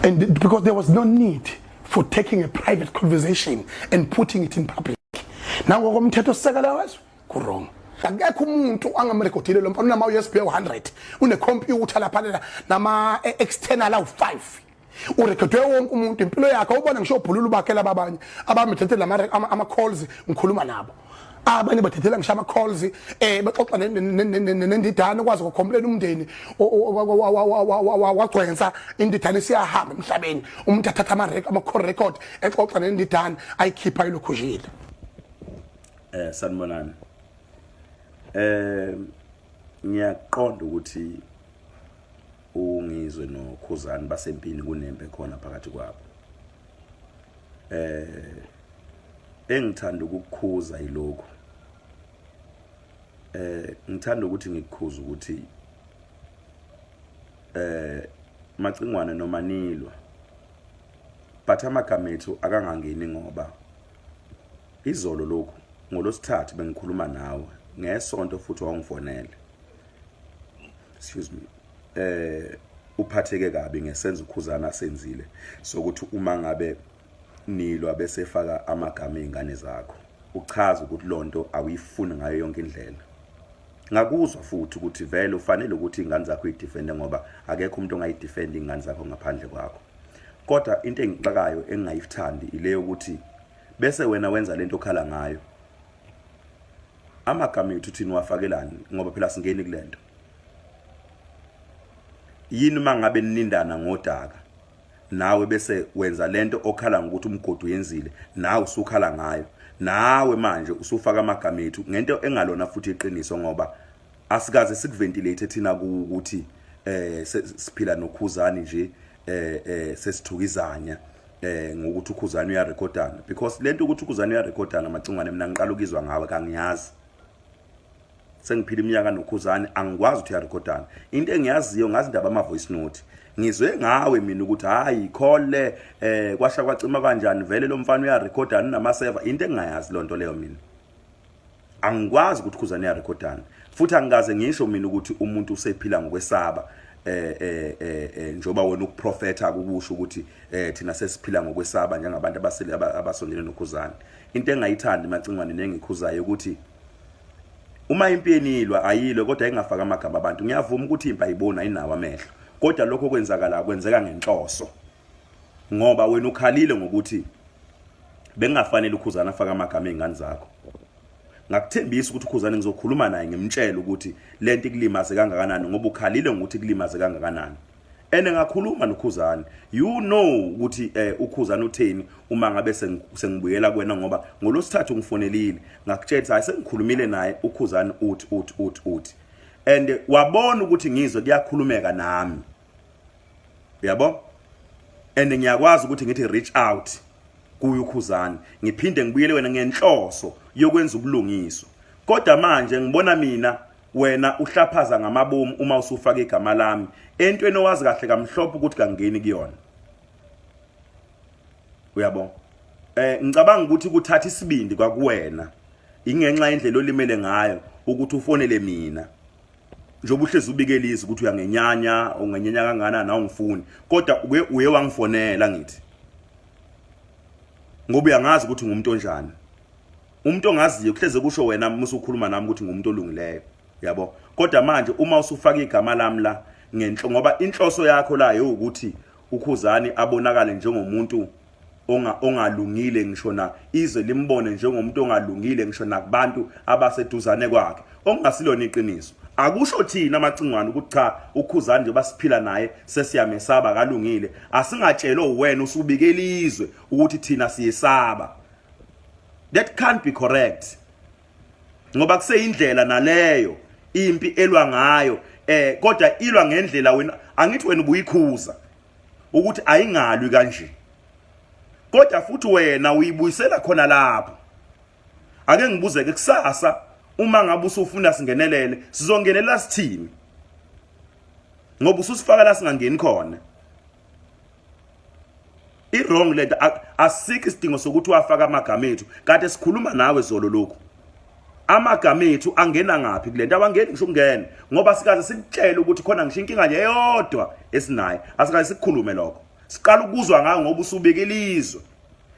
And because there was no need for taking a private conversation and putting it in public. Now ngokomthetho sisekela wethu kurong. Akekho umuntu angamrekhodile lo mfana unama USB 100 une computer lapha nama external awu5 urekhodwe wonke umuntu impilo yakhe ubona ngisho ubhululu bakhe labanye abamethethela ama calls ngikhuluma nabo abanye bathethela ngisho ama calls baxoxa nendidana ukwazi ukucomplain umndeni wagcwensa indidana siyahamba emhlabeni umuntu athatha ama call record exoxa nendidana ayikhipha ilokhujile. Sanibonani. Ngiyaqonda ukuthi ungizwe noKhuzani basempini kunembe khona phakathi kwabo. Engithanda ukukukhuza yilokho. Ngithanda ukuthi ngikukhuza ukuthi Macingwane noma Nilwa but amagama ethu akangangeni ngoba izolo lokho ngolosithathu bengikhuluma nawe ngesonto futhi wangifonela. Excuse me. Uphatheke kabi ngesenzo uKhuzani asenzile sokuthi uma ngabe Nilwa bese faka amagama ezingane zakho uchaza ukuthi lonto awuyifuni ngayo yonke indlela. Ngakuzwa futhi ukuthi vele ufanele ukuthi izingane zakho idefende ngoba akekho umuntu ongayidefend izingane zakho ngaphandle kwakho. Kodwa into engixakayo engingayithandi ile ukuthi bese wena wenza lento okhala ngayo. Amagama ethu thina wafakelani ngoba phela singeni kulento. Yini mangabe ninindana ngodaka nawe bese wenza lento okhala ngokuthi umgodi uyenzile nawe usukhala ngayo nawe manje usufaka amagama ethu ngento engalona futhi iqiniso ngoba asikaze sikuventilate thina ukuthi siphila noKhuzani nje sesithukizanya ngokuthi uKhuzani uyarekhodana because lento ukuthi uKhuzani uyarekhodana Macingwane mina ngiqala ukizwa ngawe kangiyazi. Sengiphila iminyaka noKhuzani angikwazi ukuthi uyarekhodana. Into engiyaziyo ngazi indaba ama voice note. Ngizwe ngawe mina ukuthi hayi khole kwasha kwacima kanjani vele lo mfana uyarekhodana nama server into engayazi lonto leyo mina. Angikwazi ukuthi uKhuzani uyarekhodana. Futhi angikaze ngisho mina ukuthi umuntu usephila ngokwesaba njoba wena ukuprofeta akusho ukuthi thina sesiphila ngokwesaba njengabantu abasondele noKhuzani. Into engayithandi Macingwane nengikhuzayo ukuthi uma impi yenilwa ayilwe kodwa ingafaka amagama abantu ngiyavuma ukuthi impi ayibona inawo amehlo kodwa lokho kwenzeka ngenhloso ngoba wena ukhalile ngokuthi bengafanele uKhuzani afaka amagama ezingane zakho. Ngakuthembisa ukuthi uKhuzani ngizokhuluma naye ngimtshela ukuthi lento ikulimaze kangakanani ngoba ukhalile ngokuthi kulimaze kangakanani. Ngakhuluma noKhuzani you know ukuthi uKhuzani utheni uma ngabe sengibuyela kuwena ngoba ngolosithathu ngifonelile ngakutshela hayi sengikhulumile naye uKhuzani uthi and wabona ukuthi ngizwe kuyakhulumeka nami yabo and ngiyakwazi ukuthi ngithi reach out kuye uKhuzani ngiphinde ngibuyele wena ngenhloso yokwenza ubulungiswa kodwa manje ngibona mina wena uhlaphaza ngamabomu uma usufaka igama lami entweni owazi kahle kamhlophe ukuthi kangeni kuyona. Uyabo ngicabanga ukuthi ukuthatha isibindi kwakuwena ingenxa indlela olimele ngayo ukuthi ufonele mina njoba uhlezi ubikelisa ukuthi uyangenyanya ungenyanya kangana na ungifuni kodwa uye wangifonela ngithi ngoba uyangazi ukuthi ngumuntu onjani umuntu ongaziyo kuhleze kusho wena musukhuluma nami ukuthi ngumuntu olungileyo yabo kodwa manje uma usufaka igama lami la ngenhlo ngoba inhloso yakho la ukuthi uKhuzani abonakale njengomuntu ongalungile ngisho na izwe limbone njengomuntu ongalungile ngisho nakubantu abaseduzane kwakhe ongasilona iqiniso akusho thina Macingwane ukuthi cha uKhuzani nje basiphila naye sesiyamesaba kalungile asingatshelo wena usubikelizwe ukuthi thina siyesaba. That can't be correct ngoba kuseyindlela naleyo impi elwa ngayo kodwa ilwa ngendlela wena angithi wena ubuyikhuza ukuthi ayingalwi kanje kodwa futhi wena uyibuyisela khona lapho. Ake ngibuzeke kusasa uma ngabe usufuna singenelele sizongenela sithini ngoba ususifaka la singangeni khona. I-wrong lento asikho isidingo sokuthi wafaka amagama ethu kade sikhuluma nawe zolo lokho amagama ethu angena ngapi kulento abangeni ngisho ungene ngoba sikaze sikutshela ukuthi khona ngisho inkinga nje eyodwa esinayo asikaze sikukhulume lokho siqala ukuzwa ngawo ngoba usubika ilizwe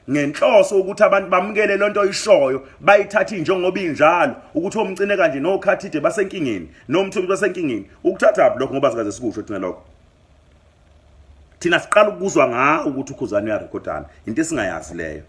ngenhloso ukuthi abantu bamukele lonto oyishoyo bayithatha njengoba injalo ukuthi omgcine kanje noKhathide basenkingeni nomthombo basenkingeni ukuthatha lapho lokho ngoba sikaze sikusho thina lokho thina siqala ukuzwa ngawo ukuthi uKhuzani uyarekhodana into esingayazi leyo